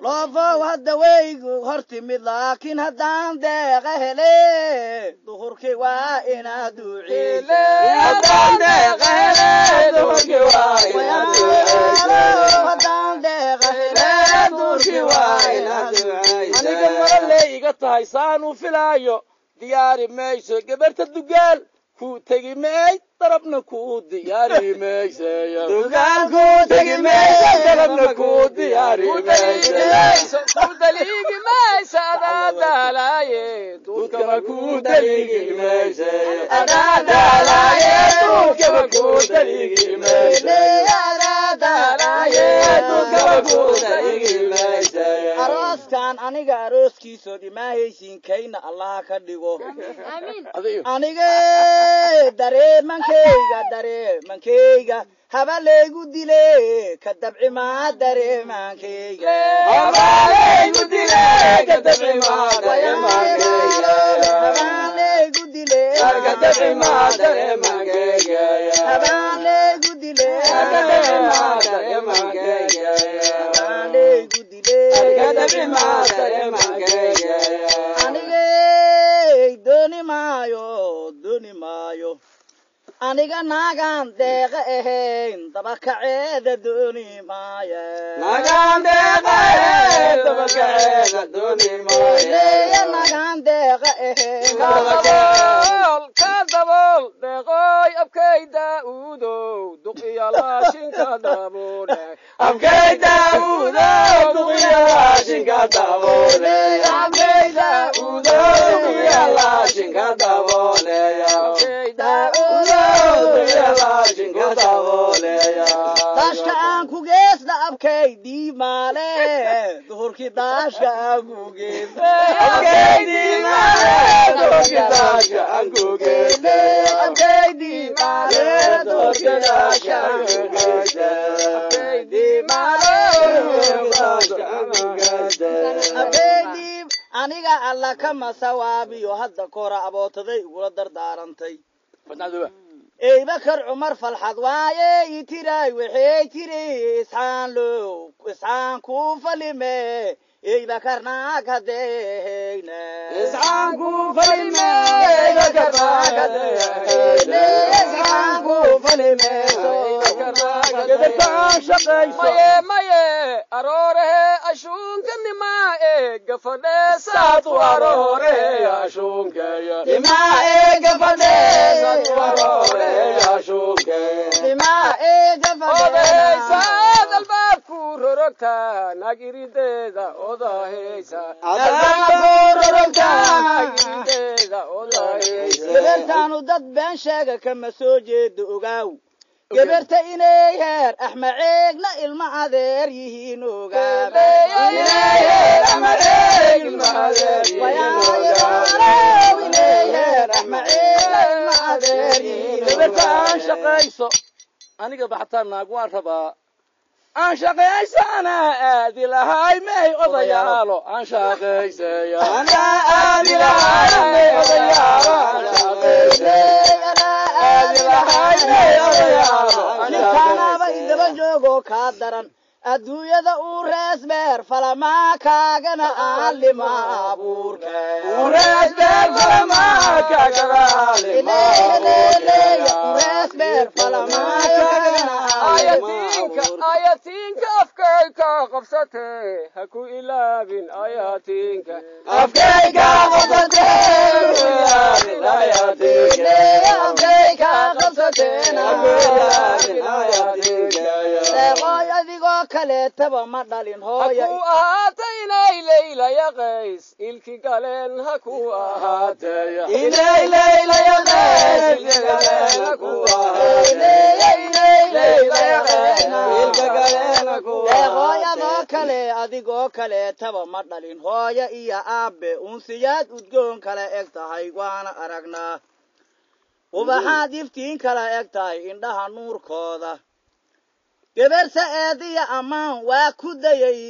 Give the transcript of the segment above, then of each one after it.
لافو هدوي هرتي مد لكن هدان دقهلي ظهرك وإنا دوعي هدان دقهلي ظهرك وإنا دوعي هدان دقهلي ظهرك وإنا دوعي أنا قمر اللي قطعي صانو فلايو دياري ميسو قبرت الدقال كو تجي مي ضربنا كو دياري ميسو دقال كو تجي مي ضربنا كو دياري ميسو كو دليقي ميسو أنا دالاي كما كو دليقي ميسو أنا دالاي كما كو دليقي ميسو أنا دالاي كما كو دليقي ميسو أروس كان أنيقا أروس كيسو دي ما هيسين كينا الله كدقو آمين أنيقا داري من كيغا هبا ليغو ديلي كدبعي ما داري من كيغا هبا ليغو ديلي كدبعي ما داري من كيغا هبا ليغو ديلي كدبعي ما داري من كيغا هبا ليغو ديلي كدبعي ما داري من كيغا هبا ليغو ديلي كدبعي ما داري من كيغا أنيقا دوني مايو أنيقا ناقان ديغا إهين دبكا عيدا دوني مايا ناقان ديغا إهين دبكا عيدا دوني مايا ناقان ديغا إهين كادبول ديغاي أبكي داودو دقيا لاشين كادبول أبكي داودو دقيا لاشين كادبول أبكي داودو دقيا لاشين كادبول أبكي داودو دقيا لاشين كادبول داشكا أنكو جيس لأبكي دي مالي ظهوركي داشكا أنكو جيس أبكي دي مالي ظهوركي داشكا أنكو جيس أبكي دي مالي ظهوركي داشكا أنكو جيس أبكي دي مالي داشكا أنكو جيس أبكي aniga alla kama sawaabiyo hadda kora abootaday ugula dardaarantay eeba kar Umar falxad waaye itiray waxay tiri isaan ku falime eeba karna kadeyna isaan ku falime eeba karna kadeyna isaan ku falime eeba karna kadeyna maye aroore ashunka nimaa gafade saatu aroore ashunka nimaa gafade saatu aroore ashunka nimaa gafade saad albaabku rorogta nagirideeda odaheysa albaabku rorogta nagirideeda odaheysa gabartaanu dad been sheega kama soo jeedo ogaaw gabarta inay heer axmaceegna ilma adeer yihiin ogaaw inay heer axmaceeg ilma adeer gabartaan shaqayso aniga baxtaan naag waan rabaa aan shaqaysa anaa aadi lahay may odayaalo aan shaqayseeya anaa aadi lahay may odayaalo aan shaqayseeya anaa aadi lahay may odayaalo ninkaanaba idaba joogo kaa daran adduunyada uu rees beer falamaa kaagana aalima abuurka uu rees beer falamaa kaagana aalima rees beer falamaa kaagana ayatinka afkayka qabsatee ha ku ilaabin ayatinka afkayka qabsatee ha ku ilaabin ayatinka afkayka qabsatee ha ku ilaabin ayatinka deeqooy adigoo kaleetaba ma dhalin hooya ha ku ahaatay inay leyla yaqays ilki galeen ha ku ahaatay inay leyla yaqays ilki galeen ha ku ahaatay deeqooyadoo kale adigoo kaleetaba ma dhalin hooya iyo aabe unsiyaad udgoon kala eg tahay waana aragnaa ubaxaad iftiin kala eg tahay indhaha nuurkooda gabarsa eediya ammaan waa ku dayay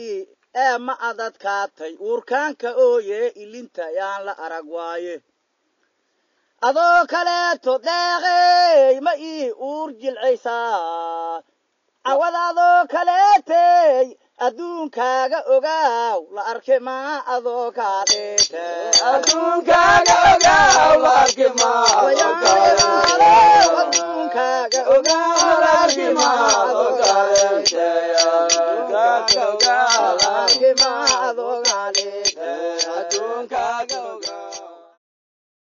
ee ma adadkaatay uurkaanka ooye ilinta yaan la arag waaye adoo kaleeto deeqey ma ii uur jilcaysaa cawada adoo kaleetey adduunkaaga ogaaw la arki maa adoo kaa dheetay adduunkaaga ogaaw la arki maa adduunkaaga ogaaw la arki maa adoo kaa dheetay adduunkaaga ogaaw la arki maa